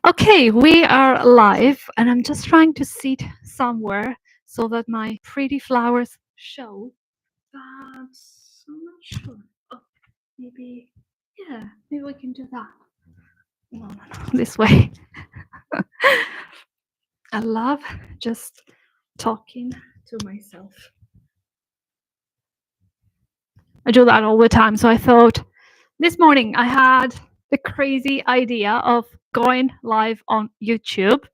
Okay, we are live, and I'm just trying to sit somewhere so that my pretty flowers show. But I'm not sure. Oh, maybe, yeah, maybe we can do that. No, this way. I love just talking to myself. I do that all the time. So I thought this morning I had the crazy idea of going live on YouTube.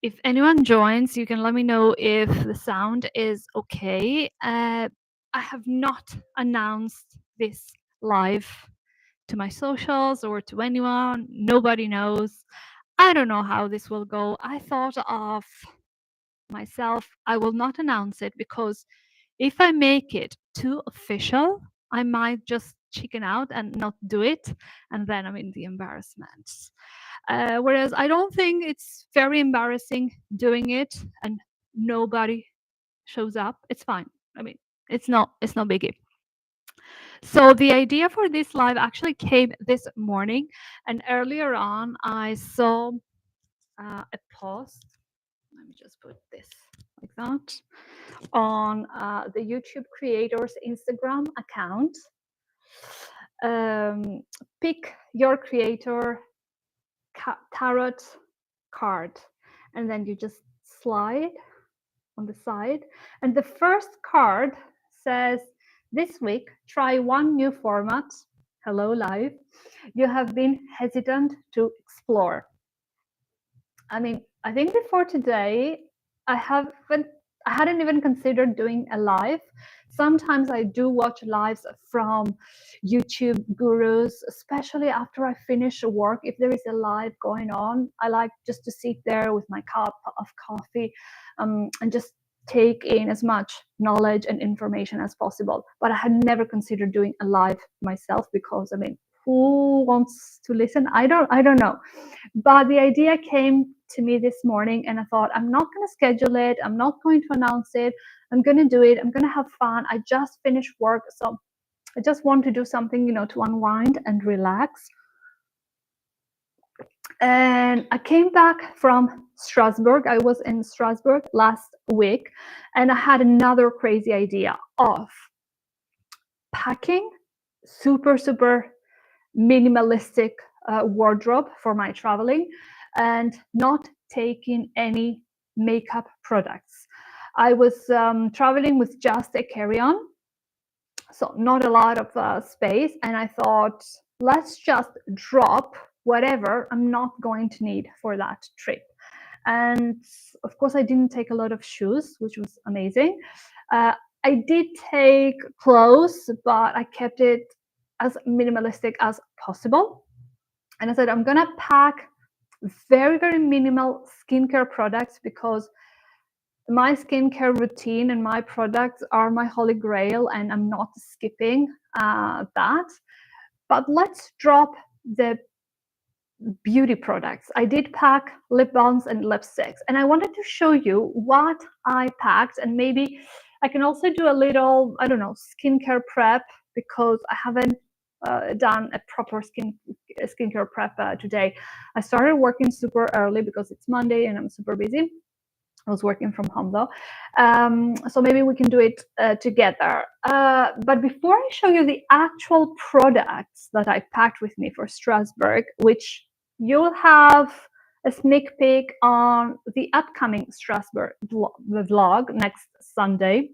If anyone joins, you can let me know if the sound is okay. I have not announced this live to my socials or to anyone. Nobody knows. I don't know how this will go. I thought of myself, I will not announce it because if I make it too official, I might just chicken out and not do it. And then I'm in the embarrassment. Whereas I don't think it's very embarrassing doing it and nobody shows up. It's fine. I mean, it's not biggie. So the idea for this live actually came this morning, and earlier on I saw a post. Let me just put this like that on the YouTube creators Instagram account. Pick your creator tarot card, and then you just slide on the side, and the first card says, this week try one new format. Hello live. You have been hesitant to explore. I mean, I think before today I hadn't even considered doing a live. Sometimes I do watch lives from YouTube gurus, especially after I finish work. If there is a live going on, I like just to sit there with my cup of coffee and just take in as much knowledge and information as possible. But I had never considered doing a live myself because, I mean, who wants to listen? I don't know. But the idea came to me this morning, and I thought, I'm not going to schedule it. I'm not going to announce it. I'm going to do it. I'm going to have fun. I just finished work, so I just want to do something, to unwind and relax. And I came back from Strasbourg. I was in Strasbourg last week, and I had another crazy idea of packing super minimalistic wardrobe for my traveling and not taking any makeup products. I was traveling with just a carry-on, so not a lot of space, and I thought, let's just drop whatever I'm not going to need for that trip. And of course, I didn't take a lot of shoes, which was amazing. I did take clothes, but I kept it as minimalistic as possible. And I said, I'm gonna pack very minimal skincare products because my skincare routine and my products are my holy grail, and I'm not skipping that. But let's drop the beauty products. I did pack lip balms and lipsticks, and I wanted to show you what I packed, and maybe I can also do a little, I don't know, skincare prep because I haven't done a proper skincare prep today. I started working super early because it's Monday and I'm super busy. I was working from home though, so maybe we can do it together. But before I show you the actual products that I packed with me for Strasbourg, which you'll have a sneak peek on the upcoming Strasbourg vlog next Sunday.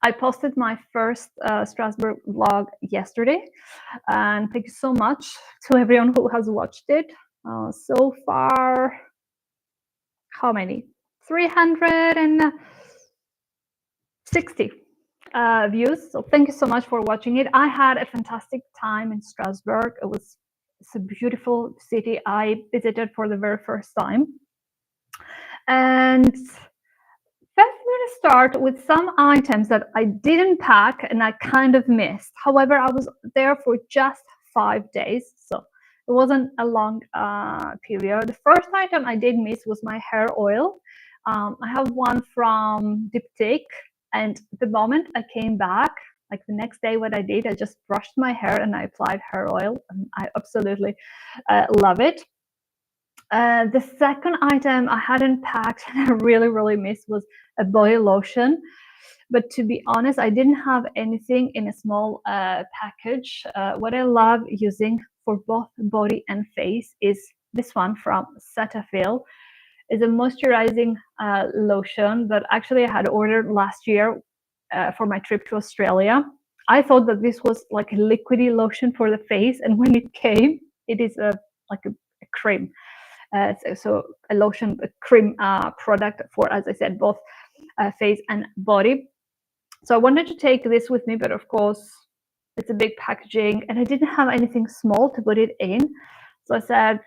I posted my first Strasbourg vlog yesterday, and thank you so much to everyone who has watched it. So far, how many? 360 views. So thank you so much for watching it. I had a fantastic time in Strasbourg. It's a beautiful city I visited for the very first time. And first, I'm going to start with some items that I didn't pack and I kind of missed. However, I was there for just 5 days, so it wasn't a long period. The first item I did miss was my hair oil. I have one from Diptyque, and the moment I came back, Like the next day, what I did, I just brushed my hair and I applied hair oil, and I absolutely love it. The second item I hadn't packed and I really missed was a body lotion. But to be honest, I didn't have anything in a small package. What I love using for both body and face is this one from Cetaphil. It's a moisturizing lotion that actually I had ordered last year for my trip to Australia. I thought that this was like a liquidy lotion for the face, and when it came, it is like a cream. So a lotion, a cream product for, as I said, both face and body. So I wanted to take this with me, but of course it's a big packaging and I didn't have anything small to put it in. So I said,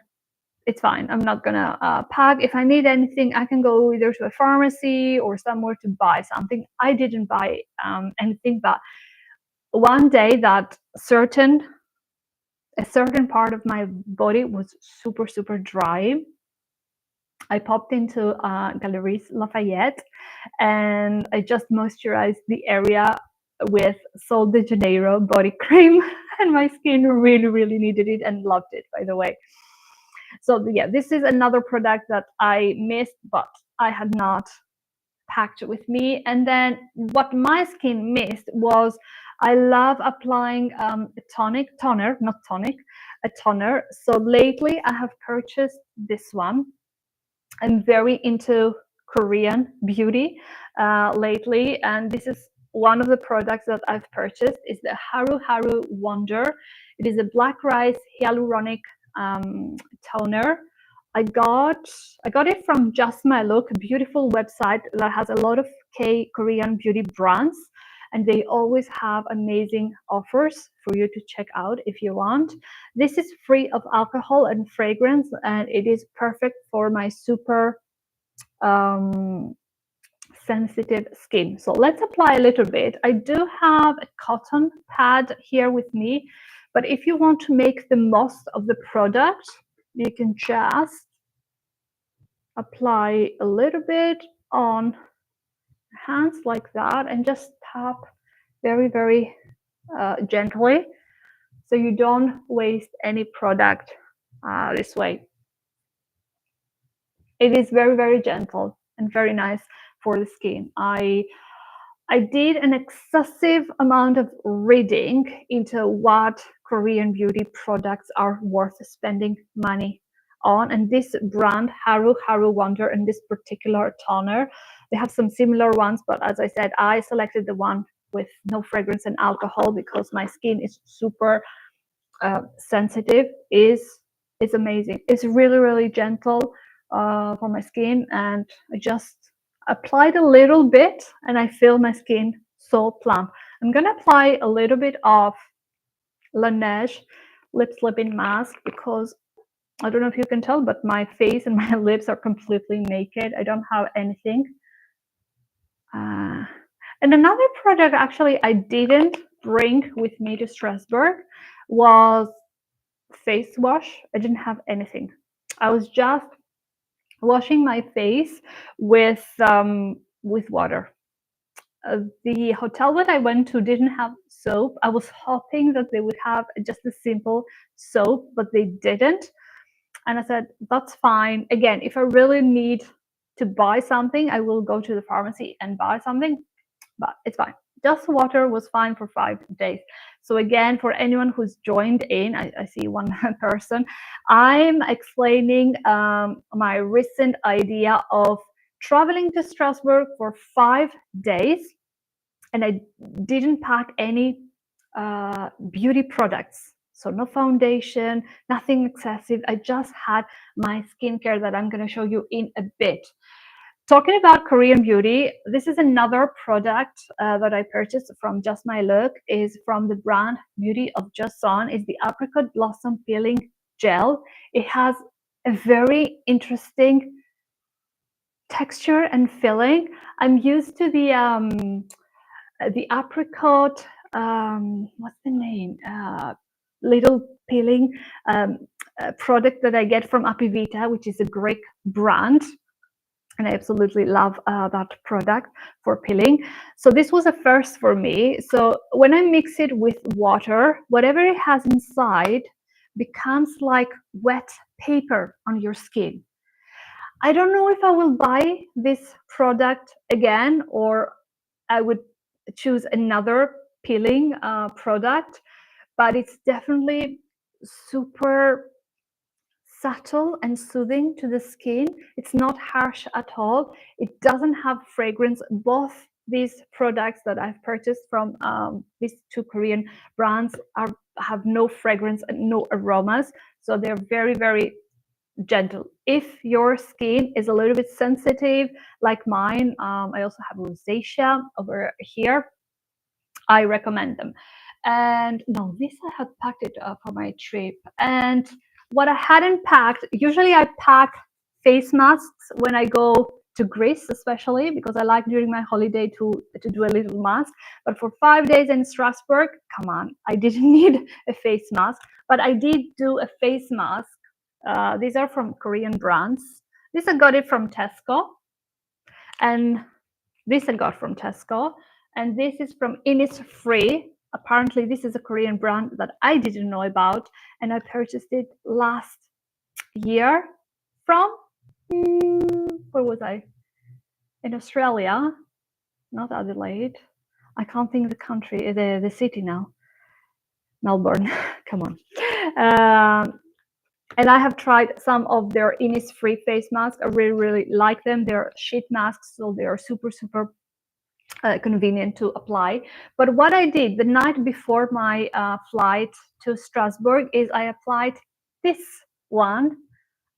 it's fine, I'm not gonna pack. If I need anything, I can go either to a pharmacy or somewhere to buy something. I didn't buy anything, but one day that a certain part of my body was super dry. I popped into Galeries Lafayette and I just moisturized the area with Sol de Janeiro body cream, and my skin really needed it and loved it, by the way. So yeah, this is another product that I missed, but I had not packed with me. And then what my skin missed was, I love applying a toner. So lately I have purchased this one. I'm very into Korean beauty lately, and this is one of the products that I've purchased. Is the Haru Haru Wonder. It is a black rice hyaluronic toner. I got it from Just My Look, a beautiful website that has a lot of Korean beauty brands, and they always have amazing offers for you to check out if you want. This is free of alcohol and fragrance, and it is perfect for my super sensitive skin. So let's apply a little bit. I do have a cotton pad here with me, but if you want to make the most of the product, you can just apply a little bit on hands like that and just tap very gently, so you don't waste any product this way. It is very gentle and very nice for the skin. I did an excessive amount of reading into what Korean beauty products are worth spending money on, and this brand Haru Haru Wonder and this particular toner, they have some similar ones, but as I said, I selected the one with no fragrance and alcohol because my skin is super sensitive. Is amazing. It's really gentle for my skin, and I just applied a little bit and I feel my skin so plump. I'm gonna apply a little bit of Laneige lip slipping mask because I don't know if you can tell, but my face and my lips are completely naked. I don't have anything. And another product actually I didn't bring with me to Strasbourg was face wash. I didn't have anything. I was just washing my face with water. The hotel that I went to didn't have soap. I was hoping that they would have just a simple soap, but they didn't. And I said, that's fine. Again, if I really need to buy something, I will go to the pharmacy and buy something, but it's fine. Just water was fine for 5 days. So again, for anyone who's joined in, I see one person, I'm explaining my recent idea of traveling to Strasbourg for 5 days, and I didn't pack any beauty products. So no foundation, nothing excessive. I just had my skincare that I'm going to show you in a bit. Talking about Korean beauty, this is another product that I purchased from Just My Look. Is from the brand Beauty of Joseon. Is the apricot blossom peeling gel. It has a very interesting texture and feeling. I'm used to the apricot. What's the name? Little peeling product that I get from Apivita, which is a Greek brand. and I absolutely love that product for peeling. So this was a first for me. So when I mix it with water, whatever it has inside becomes like wet paper on your skin. I don't know if I will buy this product again, or I would choose another peeling product, but it's definitely super subtle and soothing to the skin. It's not harsh at all. It doesn't have fragrance. Both these products that I've purchased from these two Korean brands have no fragrance and no aromas. So they're very, very gentle. If your skin is a little bit sensitive like mine, I also have rosacea over here, I recommend them. And no, this I had packed it for my trip. And what I hadn't packed, usually I pack face masks when I go to Greece, especially because I like during my holiday to do a little mask. But for 5 days in Strasbourg, come on, I didn't need a face mask, but I did do a face mask. These are from Korean brands. This I got it from Tesco, and this I got from Tesco, and this is from Innisfree. Apparently, this is a Korean brand that I didn't know about, and I purchased it last year from, where was I? In Australia, not Adelaide. I can't think the country, the city now. Melbourne, come on. And I have tried some of their Innisfree face masks. I really, really like them. They're sheet masks, so they are super, super convenient to apply. But what I did the night before my flight to Strasbourg is I applied this one,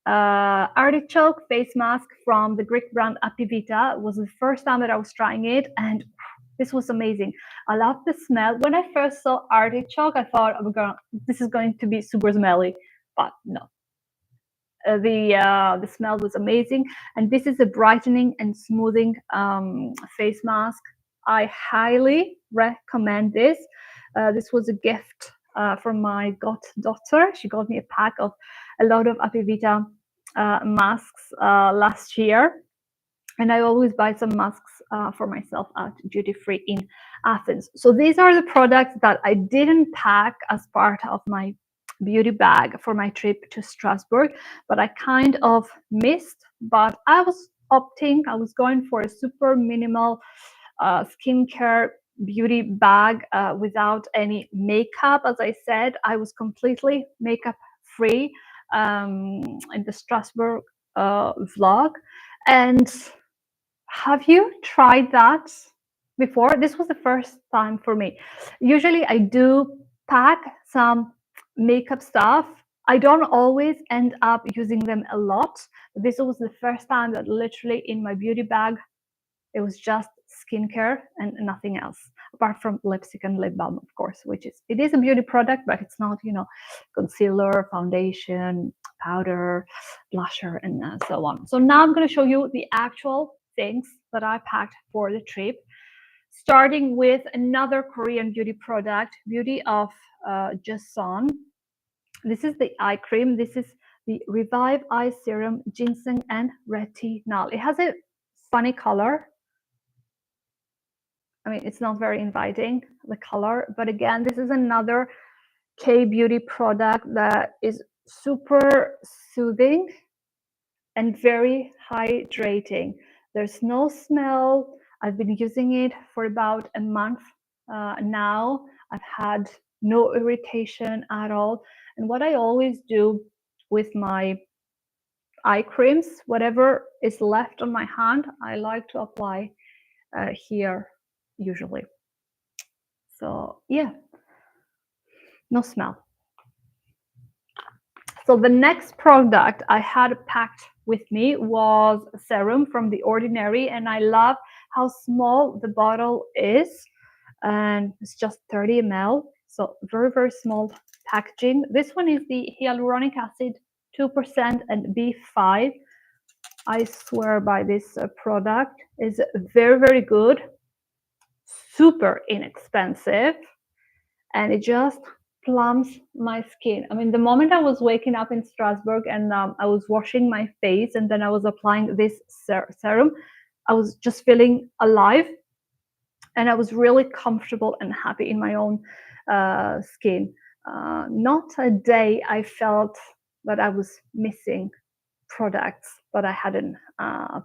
artichoke face mask from the Greek brand Apivita. It was the first time that I was trying it, and this was amazing. I love the smell. When I first saw artichoke, I thought, oh my God, this is going to be super smelly, but no. The smell was amazing, and this is a brightening and smoothing face mask. I highly recommend this. This was a gift from my goddaughter. She got me a pack of a lot of Apivita masks last year, and I always buy some masks for myself at duty free in Athens. So these are the products that I didn't pack as part of my beauty bag for my trip to Strasbourg, but I kind of missed. But I was going for a super minimal skincare beauty bag without any makeup. As I said, I was completely makeup free in the Strasbourg vlog. And have you tried that before? This was the first time for me. Usually I do pack some makeup stuff. I don't always end up using them a lot. This was the first time that literally in my beauty bag, it was just skincare and nothing else, apart from lipstick and lip balm, of course, it is a beauty product, but it's not, concealer, foundation, powder, blusher, and so on. So now I'm going to show you the actual things that I packed for the trip, starting with another Korean beauty product, Beauty of Jason. This is the eye cream. This is the Revive Eye Serum, Ginseng and Retinol. It has a funny color. I mean, it's not very inviting, the color, but again, this is another K-beauty product that is super soothing and very hydrating. There's no smell. I've been using it for about a month now. I've had no irritation at all. And what I always do with my eye creams, whatever is left on my hand, I like to apply here usually. So yeah, no smell. So the next product I had packed with me was a serum from The Ordinary, and I love how small the bottle is, and it's just 30 ml, so very, very small packaging. This one is the hyaluronic acid 2% and B5. I swear by this product. Is very, very good, super inexpensive, and it just plumps my skin. I mean, the moment I was waking up in Strasbourg and I was washing my face and then I was applying this serum, I was just feeling alive, and I was really comfortable and happy in my own skin. Not a day I felt that I was missing products that I hadn't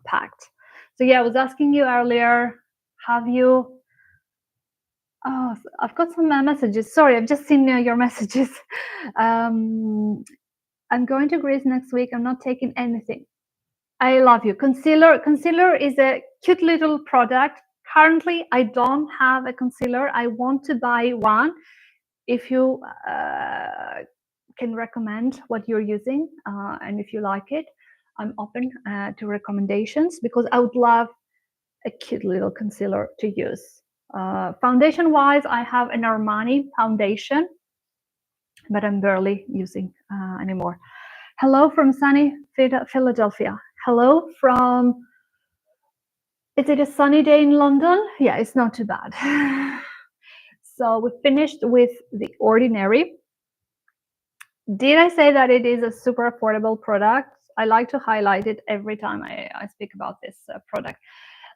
packed. So yeah, I was asking you earlier, have you? Oh, I've got some messages. Sorry, I've just seen your messages. I'm going to Greece next week. I'm not taking anything. I love you. Concealer is a cute little product. Currently, I don't have a concealer. I want to buy one. If you can recommend what you're using and if you like it, I'm open to recommendations, because I would love a cute little concealer to use. Foundation wise, I have an Armani foundation, but I'm barely using anymore. Hello from sunny Philadelphia. Hello from, is it a sunny day in London? Yeah, it's not too bad. So we finished with The Ordinary. Did I say that it is a super affordable product? I like to highlight it every time I speak about this product.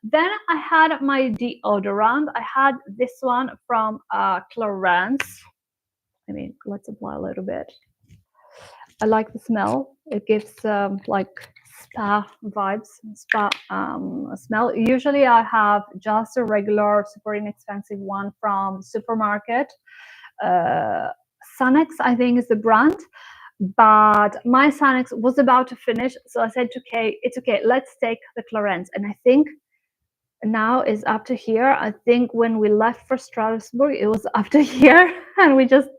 Then I had my deodorant. I had this one from Clarins. I mean, let's apply a little bit. I like the smell. It gives like spa vibes, spa smell. Usually I have just a regular, super inexpensive one from supermarket. Sanex, I think, is the brand. But my Sanex was about to finish, so I said, okay, it's okay, let's take the Clarins. And I think now is up to here. I think when we left for Strasbourg, it was up to here, and we just,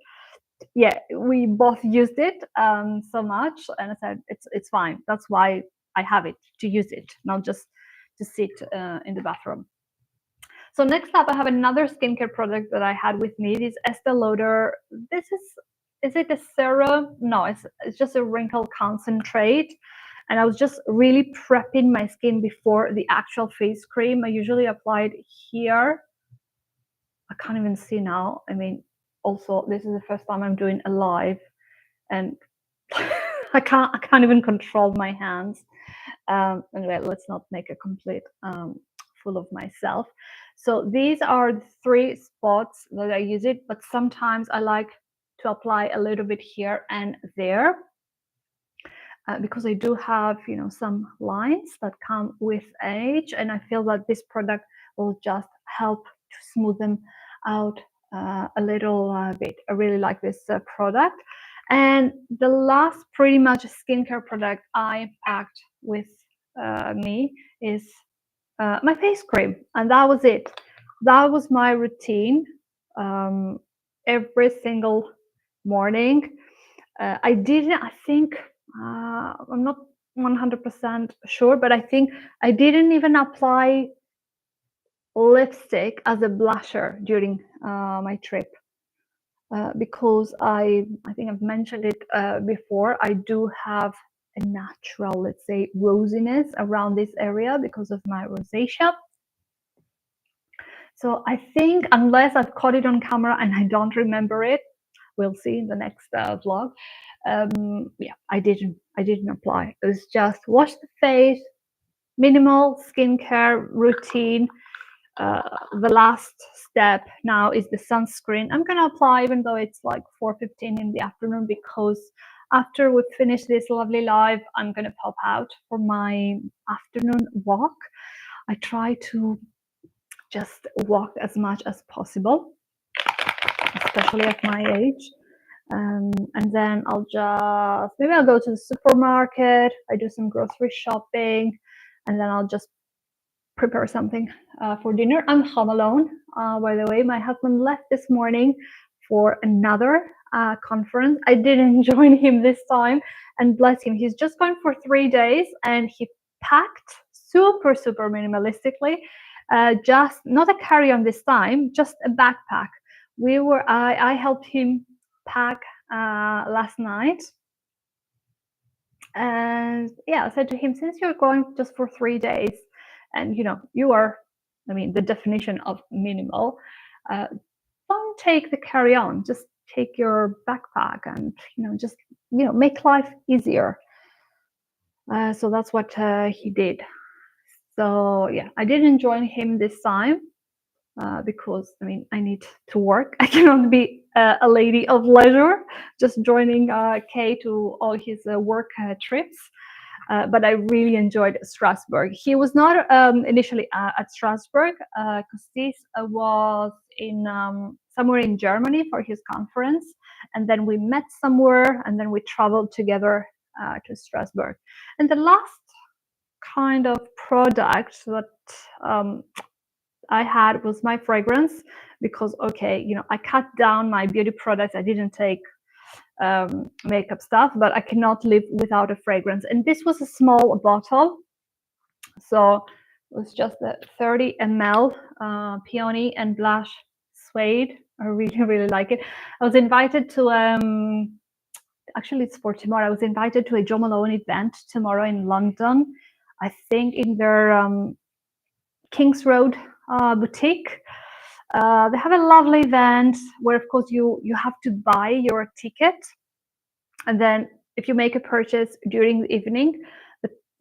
yeah, we both used it so much, and I said it's fine. That's why I have it, to use it, not just to sit in the bathroom. So next up, I have another skincare product that I had with me. This Estee Lauder. This is it a serum? No, it's just a wrinkle concentrate. And I was just really prepping my skin before the actual face cream. I usually apply it here. I can't even see now. I mean, also, this is the first time I'm doing a live, and I can't even control my hands. Anyway, let's not make a complete fool of myself. So these are the 3 spots that I use it, but sometimes I like to apply a little bit here and there, because I do have, you know, some lines that come with age, and I feel that this product will just help to smooth them out a little bit. I really like this product. And the last pretty much skincare product I packed with me is my face cream, and that was it. That was my routine every single morning. I think I'm not 100% sure, but I think I didn't even apply lipstick as a blusher during my trip, because I think I've mentioned it before. I do have a natural, let's say, rosiness around this area because of my rosacea. So I think, unless I've caught it on camera and I don't remember it, we'll see in the next vlog. Yeah, I didn't apply. It was just wash the face, minimal skincare routine. The last step now is the sunscreen. I'm gonna apply even though it's like 4:15 in the afternoon, because after we finish this lovely live, I'm gonna pop out for my afternoon walk. I try to just walk as much as possible, especially at my age. And then maybe I'll go to the supermarket, I do some grocery shopping, and then I'll just prepare something for dinner. I'm home alone, by the way. My husband left this morning for another conference. I didn't join him this time, and bless him, he's just going for 3 days, and he packed super minimalistically, just not a carry-on this time, just a backpack. I helped him pack last night, and yeah, I said to him, since you're going just for 3 days, and you know, you are, I mean, the definition of minimal, don't take the carry-on, just take your backpack and just make life easier. So that's what he did. So yeah, I didn't join him this time because I need to work. I cannot be a lady of leisure just joining Kay to all his work trips. But I really enjoyed Strasbourg. He was not initially at Strasbourg because this was in somewhere in Germany for his conference, and then we met somewhere, and then we traveled together to Strasbourg. And the last kind of product that I had was my fragrance, because I cut down my beauty products. I didn't take makeup stuff, but I cannot live without a fragrance. And this was a small bottle, so it was just a 30 ml peony and blush suede. I really like it. I was invited to actually it's for tomorrow. I was invited to a Jo Malone event tomorrow in London, I think in their King's Road boutique. They have a lovely event where, of course, you have to buy your ticket, and then if you make a purchase during the evening,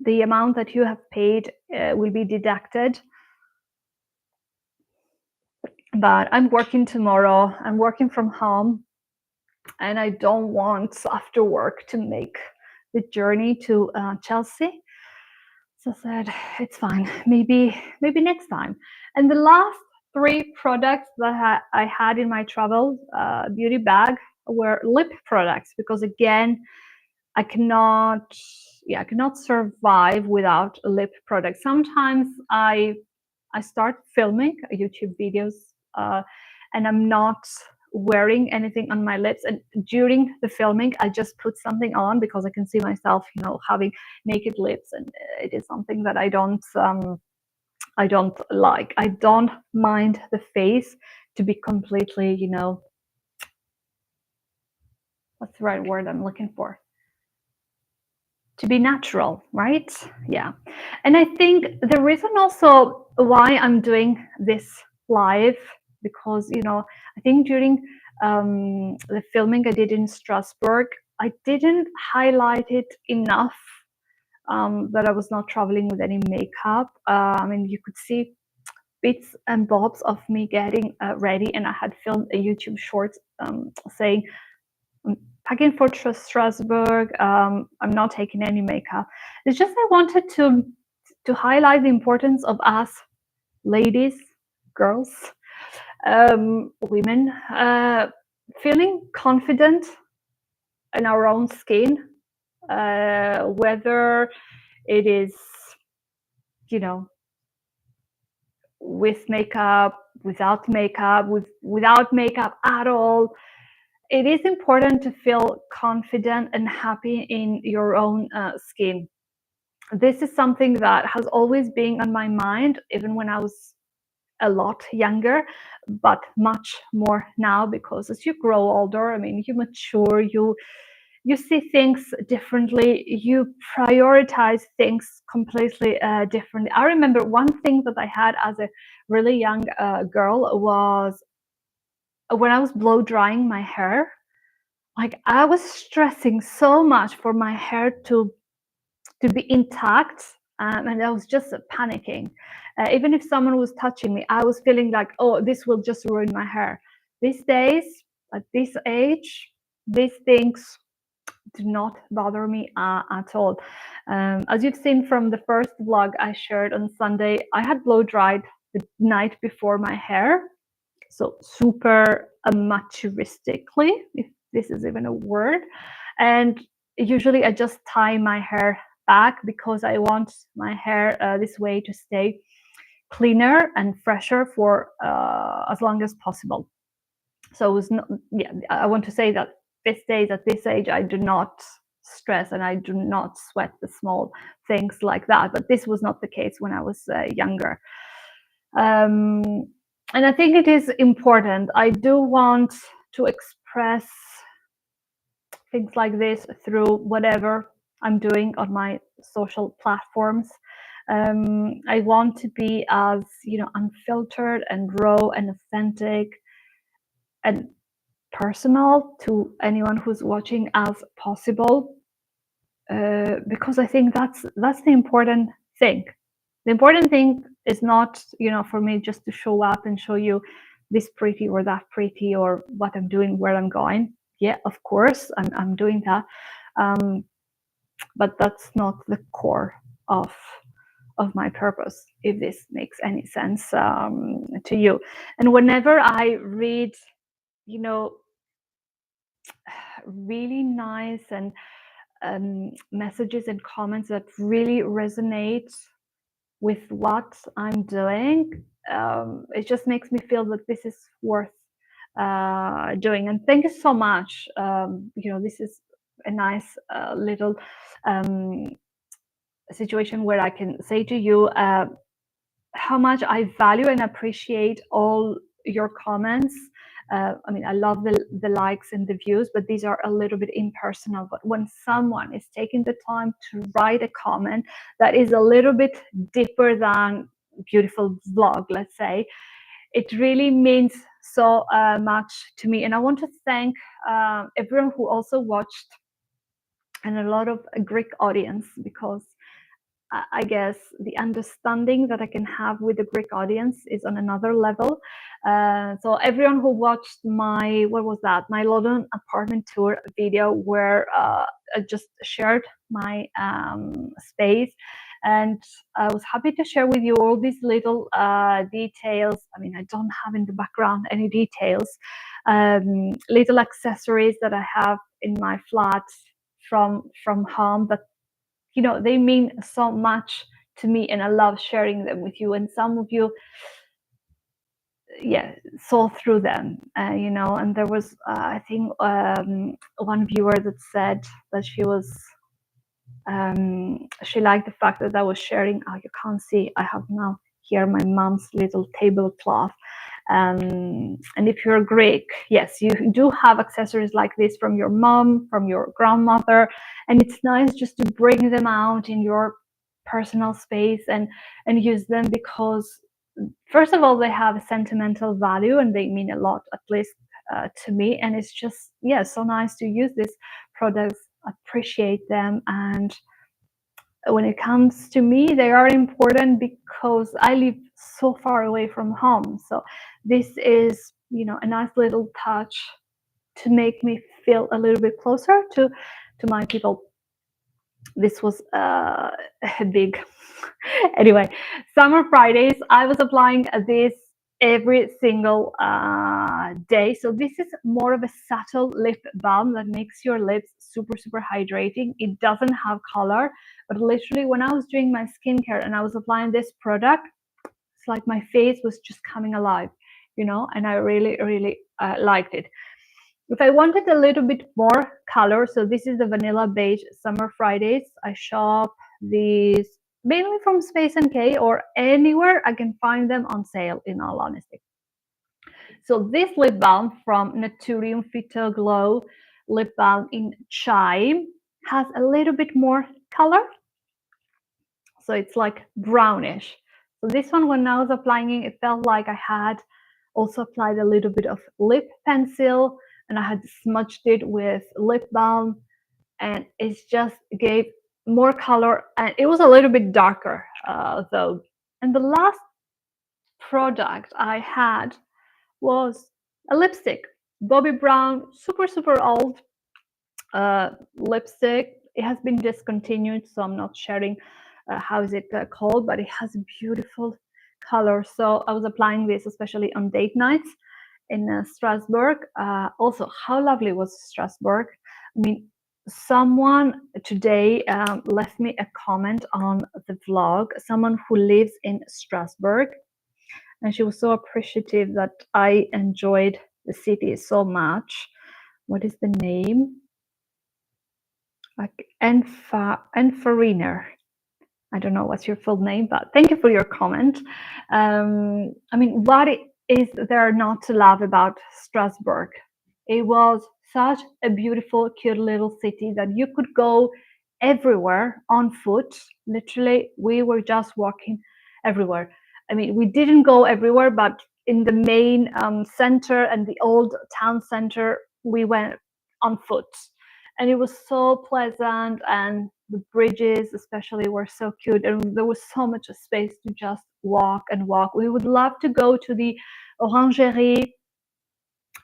the amount that you have paid will be deducted. But I'm working tomorrow. I'm working from home, and I don't want after work to make the journey to Chelsea. So I said, it's fine, maybe next time. And the last 3 products that I had in my travel beauty bag were lip products, because again, I cannot survive without a lip product. Sometimes I start filming YouTube videos and I'm not wearing anything on my lips, and during the filming I just put something on because I can see myself having naked lips, and it is something that I don't like. I don't mind the face to be completely what's the right word I'm looking for, to be natural, right? Yeah. And I think the reason also why I'm doing this live, because I think during the filming I did in Strasbourg, I didn't highlight it enough that I was not traveling with any makeup. You could see bits and bobs of me getting ready, and I had filmed a YouTube short saying, I'm packing for Strasbourg. I'm not taking any makeup. It's just I wanted to highlight the importance of us ladies, girls, women, feeling confident in our own skin, whether it is with makeup, without makeup, without makeup at all. It is important to feel confident and happy in your own skin. This is something that has always been on my mind, even when I was a lot younger, but much more now, because as you grow older, you mature, you see things differently, you prioritize things completely differently. I remember one thing that I had as a really young girl was when I was blow drying my hair. Like, I was stressing so much for my hair to be intact, and I was just panicking. Even if someone was touching me, I was feeling like, oh, this will just ruin my hair. These days, at this age, these things do not bother me at all. As you've seen from the first vlog I shared on Sunday, I had blow dried the night before my hair, so super amaturistically, if this is even a word. And usually I just tie my hair back because I want my hair this way to stay cleaner and fresher for as long as possible. So it was not, I want to say that these days, at this age, I do not stress and I do not sweat the small things like that. But this was not the case when I was younger. And I think it is important. I do want to express things like this through whatever I'm doing on my social platforms. I want to be as unfiltered and raw and authentic, and personal to anyone who's watching as possible, because I think that's the important thing. The important thing is not, for me just to show up and show you this pretty or that pretty or what I'm doing, where I'm going. Yeah, of course, I'm doing that, but that's not the core of my purpose, if this makes any sense to you. And whenever I read, really nice and messages and comments that really resonate with what I'm doing, it just makes me feel that this is worth doing. And thank you so much. This is a nice little situation where I can say to you how much I value and appreciate all your comments. I love the likes and the views, but these are a little bit impersonal. But when someone is taking the time to write a comment that is a little bit deeper than beautiful vlog, let's say, it really means so much to me. And I want to thank everyone who also watched, and a lot of a Greek audience, because I guess the understanding that I can have with the Greek audience is on another level. So everyone who watched my London apartment tour video, where I just shared my space, and I was happy to share with you all these little details. I don't have in the background any details, little accessories that I have in my flat from home, but they mean so much to me, and I love sharing them with you. And some of you, saw through them, and there was, I think, one viewer that said that she liked the fact that I was sharing. Oh, you can't see, I have now here my mom's little tablecloth. And if you're Greek, yes, you do have accessories like this from your mom, from your grandmother, and it's nice just to bring them out in your personal space and use them, because first of all, they have a sentimental value and they mean a lot, at least to me. And it's just, so nice to use these products, appreciate them. And when it comes to me, they are important because I live so far away from home. So this is, a nice little touch to make me feel a little bit closer to my people. This was a big anyway. Summer Fridays, I was applying this every single day. So this is more of a subtle lip balm that makes your lips super hydrating. It doesn't have color, but literally when I was doing my skincare and I was applying this product, it's like my face was just coming alive, and I really liked it. If I wanted a little bit more color, so this is the Vanilla Beige Summer Fridays. I shop these mainly from Space NK, or anywhere I can find them on sale, in all honesty. So this lip balm from Naturium Phyto Glow Lip Balm in Chai has a little bit more color. So it's like brownish. So this one, when I was applying it, it felt like I had also applied a little bit of lip pencil, and I had smudged it with lip balm, and it just gave more color, and it was a little bit darker though. And the last product I had was a lipstick, Bobbi Brown, super old lipstick. It has been discontinued, so I'm not sharing how is it called, but it has a beautiful color. So I was applying this especially on date nights in Strasbourg. Also, how lovely was Strasbourg? Someone today left me a comment on the vlog, someone who lives in Strasbourg, and she was so appreciative that I enjoyed the city so much. What is the name? Like Enfariner. I don't know what's your full name, but thank you for your comment. What is there not to love about Strasbourg? It was such a beautiful, cute little city that you could go everywhere on foot. Literally, we were just walking everywhere. We didn't go everywhere, but in the main center and the old town center, we went on foot, and it was so pleasant, and the bridges especially were so cute, and there was so much space to just walk and walk. We would love to go to the orangerie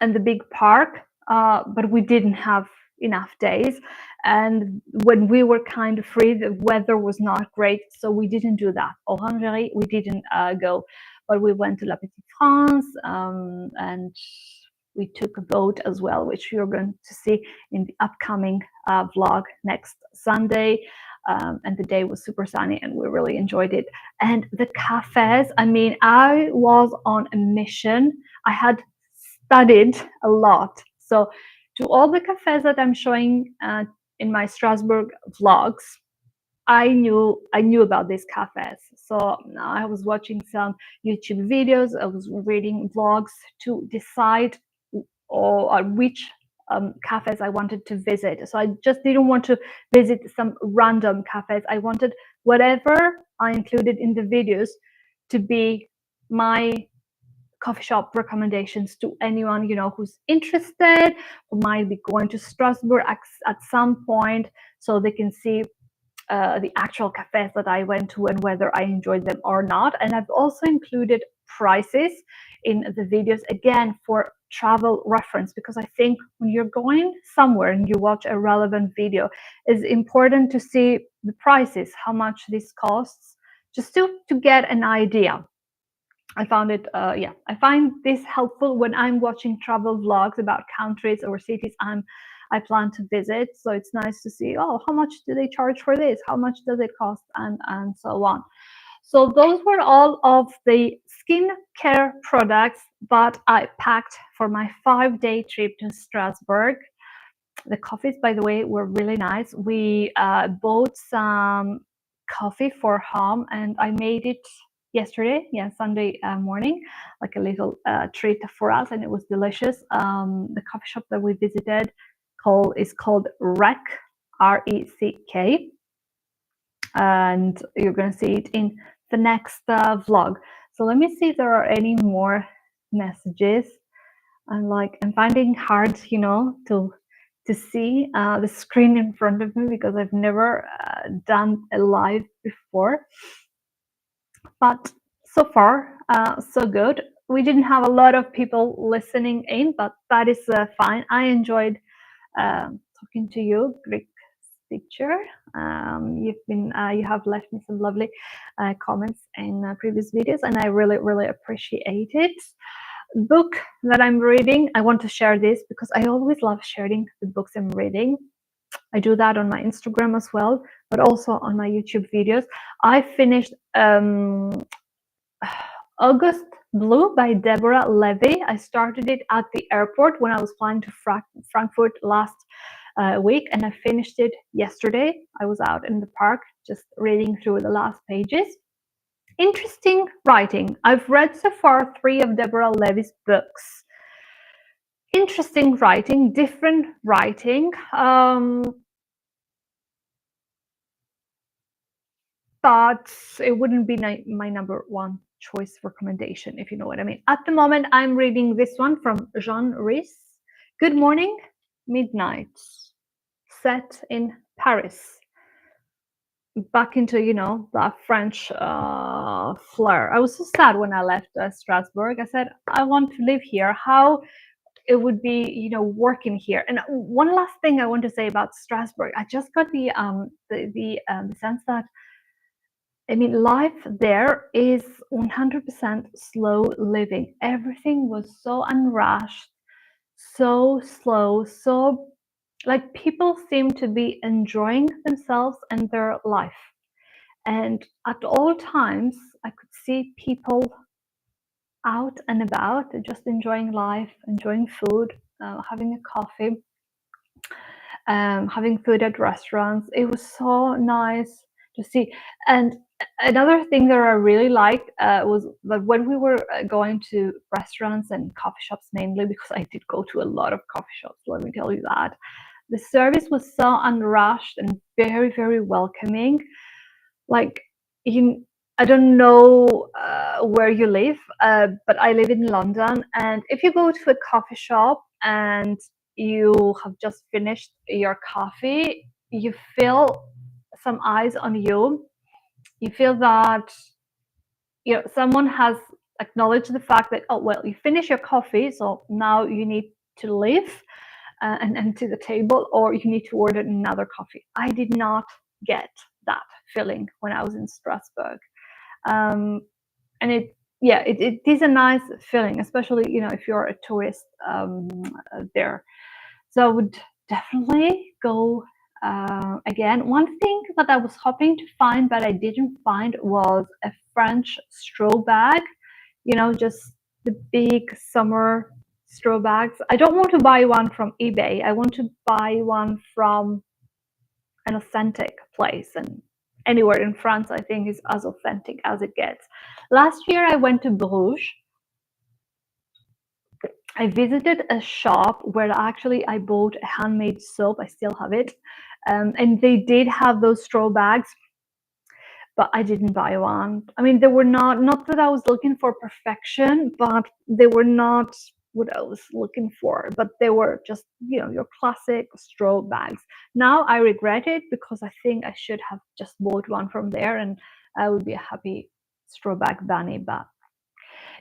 and the big park, but we didn't have enough days, and when we were kind of free, the weather was not great, so we didn't do that. Orangerie, we didn't go, but we went to La Petite France, and we took a boat as well, which you're going to see in the upcoming vlog next Sunday. And the day was super sunny, and we really enjoyed it. And the cafes, I mean, I was on a mission. I had studied a lot. So to all the cafes that I'm showing in my Strasbourg vlogs, I knew about these cafes. So I was watching some YouTube videos, I was reading blogs to decide which cafes I wanted to visit. So I just didn't want to visit some random cafes. I wanted whatever I included in the videos to be my coffee shop recommendations to anyone, you know, who's interested, who might be going to Strasbourg at some point, so they can see the actual cafes that I went to and whether I enjoyed them or not. And I've also included prices in the videos, again, for travel reference, because I think when you're going somewhere and you watch a relevant video, it's important to see the prices, how much this costs, just to get an idea. I found it, I find this helpful when I'm watching travel vlogs about countries or cities I plan to visit. So it's nice to see, oh, how much do they charge for this? How much does it cost? And so on. So those were all of the skincare products that I packed for my 5-day trip to Strasbourg. The coffees, by the way, were really nice. We bought some coffee for home, and I made it yesterday, Sunday morning, like a little treat for us, and it was delicious. The coffee shop that we visited is called RECK, R-E-C-K, and you're going to see it in the next vlog. So let me see if there are any more messages. I'm finding hard, you know, to see the screen in front of me, because I've never done a live before. But so far, so good. We didn't have a lot of people listening in, but that is fine. I enjoyed talking to you, Greek teacher. You have left me some lovely comments in previous videos, and I really appreciate it. Book that I'm reading, I want to share this because I always love sharing the books I'm reading. I do that on my Instagram as well, but also on my YouTube videos. I finished August Blue by Deborah Levy. I started it at the airport when I was flying to Frankfurt last week, and I finished it yesterday. I was out in the park just reading through the last pages. Interesting writing. I've read so far 3 of Deborah Levy's books. Interesting writing, different writing. But it wouldn't be my number 1 choice recommendation, if you know what I mean. At the moment, I'm reading this one from Jean Rhys, Good Morning, Midnight, set in Paris. Back into, you know, that French flair. I was so sad when I left Strasbourg. I said, I want to live here. How it would be, you know, working here. And one last thing I want to say about Strasbourg, I just got the sense that, I mean, life there is 100% slow living. Everything was so unrushed, so slow, so like people seem to be enjoying themselves and their life. And at all times, I could see people out and about, just enjoying life, enjoying food, having a coffee, having food at restaurants. It was so nice to see. And another thing that I really liked was that when we were going to restaurants and coffee shops, mainly because I did go to a lot of coffee shops, let me tell you that, the service was so unrushed and very welcoming. Like, I don't know where you live, but I live in London. And if you go to a coffee shop and you have just finished your coffee, you feel some eyes on you. You feel that someone has acknowledged the fact that, oh well, you finish your coffee, so now you need to leave and empty the table, or you need to order another coffee. I did not get that feeling when I was in Strasbourg. um, and it is a nice feeling, especially if you're a tourist there. So I would definitely go again. One thing that I was hoping to find but I didn't find was a French straw bag, just the big summer straw bags. I don't want to buy one from eBay. I want to buy one from an authentic place, and anywhere in France I think is as authentic as it gets. Last year I went to Bruges. I visited a shop where actually I bought a handmade soap. I still have it, and they did have those straw bags, but I didn't buy one. I mean, they were not that I was looking for perfection, but they were not what I was looking for. But they were just, your classic straw bags. Now I regret it because I think I should have just bought one from there, and I would be a happy straw bag bunny. But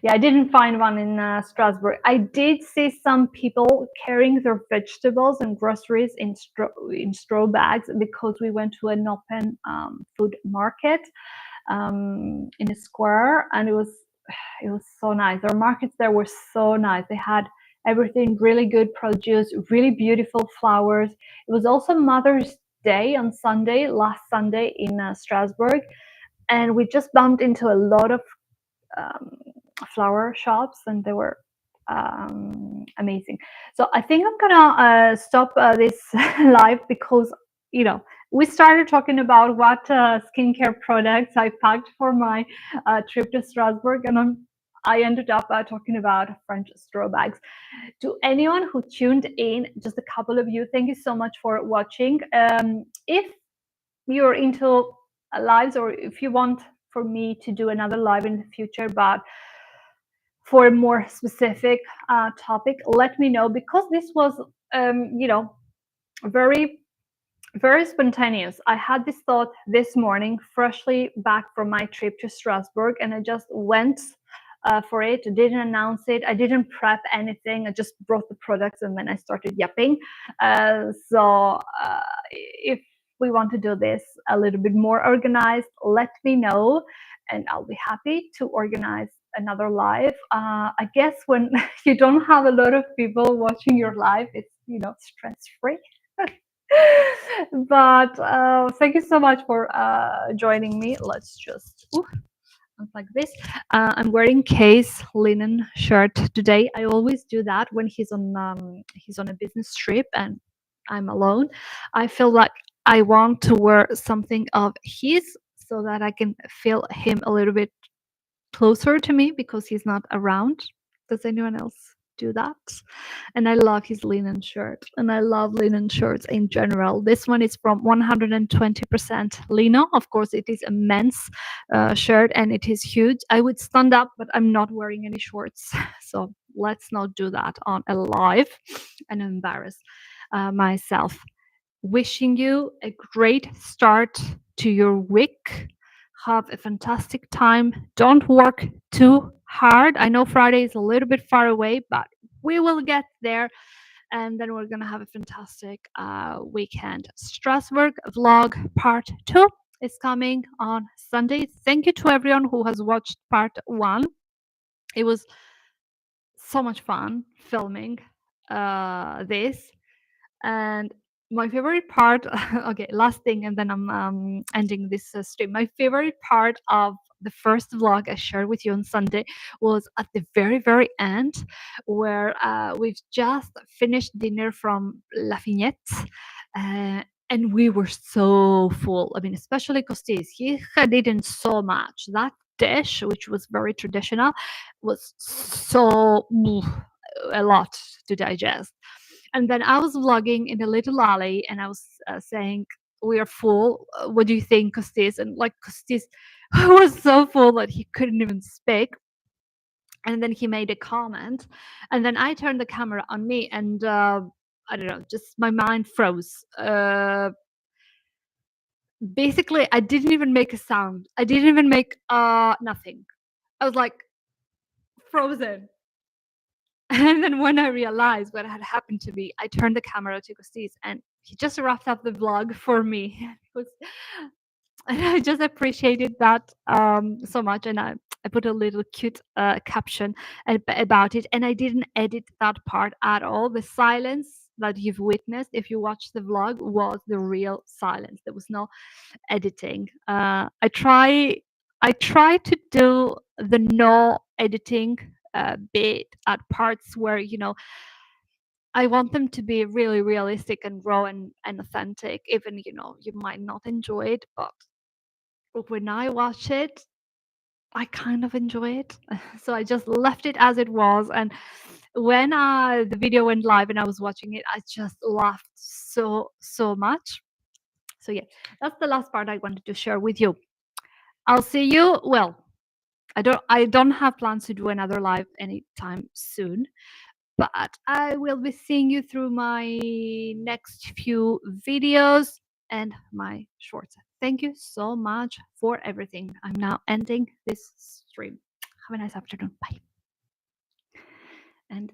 yeah, I didn't find one in Strasbourg. I did see some people carrying their vegetables and groceries in straw bags because we went to an open food market in a square, and it was so nice. Our markets there were so nice. They had everything really good produce, really beautiful flowers. It was also Mother's Day on Sunday, last Sunday in Strasbourg, and we just bumped into a lot of um, flower shops, and they were amazing. So I think I'm gonna stop this live because we started talking about what skincare products I packed for my trip to Strasbourg, and I ended up talking about French straw bags. To anyone who tuned in, just a couple of you, thank you so much for watching. If you're into lives, or if you want for me to do another live in the future, but for a more specific topic, let me know, because this was very very spontaneous. I had this thought this morning, freshly back from my trip to Strasbourg, and I just went for it. I didn't announce it. I didn't prep anything. I just brought the products and then I started yapping. So if we want to do this a little bit more organized, let me know, and I'll be happy to organize another live. I guess when you don't have a lot of people watching your live, it's stress-free. But thank you so much for joining me. Let's just like this. I'm wearing Kay's linen shirt today. I always do that when he's on a business trip and I'm alone. I feel like I want to wear something of his so that I can feel him a little bit closer to me because he's not around. Does anyone else do that? And I love his linen shirt, and I love linen shirts in general. This one is from 120% lino. Of course, it is a men's shirt and it is huge. I would stand up, but I'm not wearing any shorts. So let's not do that on a live and embarrass myself. Wishing you a great start to your week. Have a fantastic time. Don't work too hard. I know Friday is a little bit far away, but we will get there. And then we're going to have a fantastic weekend. Strasbourg vlog part 2 is coming on Sunday. Thank you to everyone who has watched part 1. It was so much fun filming this. And my favorite part, okay, last thing, and then I'm ending this stream. My favorite part of the first vlog I shared with you on Sunday was at the very, very end, where we've just finished dinner from La Fignette. And we were so full. I mean, especially Costis. He had eaten so much. That dish, which was very traditional, was so a lot to digest. And then I was vlogging in a little alley, and I was saying, "We are full. What do you think, Costis?" And like Costis was so full that he couldn't even speak. And then he made a comment, and then I turned the camera on me, and I don't know, just my mind froze. Basically, I didn't even make a sound. I didn't even make nothing. I was like frozen. And then when I realized what had happened to me, I turned the camera to Costis, and he just wrapped up the vlog for me. It was, and I just appreciated that so much. And I put a little cute caption about it, and I didn't edit that part at all. The silence that you've witnessed, if you watch the vlog, was the real silence. There was no editing. I try to do the no editing bit at parts where, you know, I want them to be really realistic and raw and authentic, even, you know, you might not enjoy it, but when I watch it, I kind of enjoy it. So I just left it as it was. And when the video went live and I was watching it, I just laughed so much. So yeah, that's the last part I wanted to share with you. I'll see you. Well, I don't have plans to do another live anytime soon, but I will be seeing you through my next few videos and my shorts. Thank you so much for everything. I'm now ending this stream. Have a nice afternoon. Bye. And.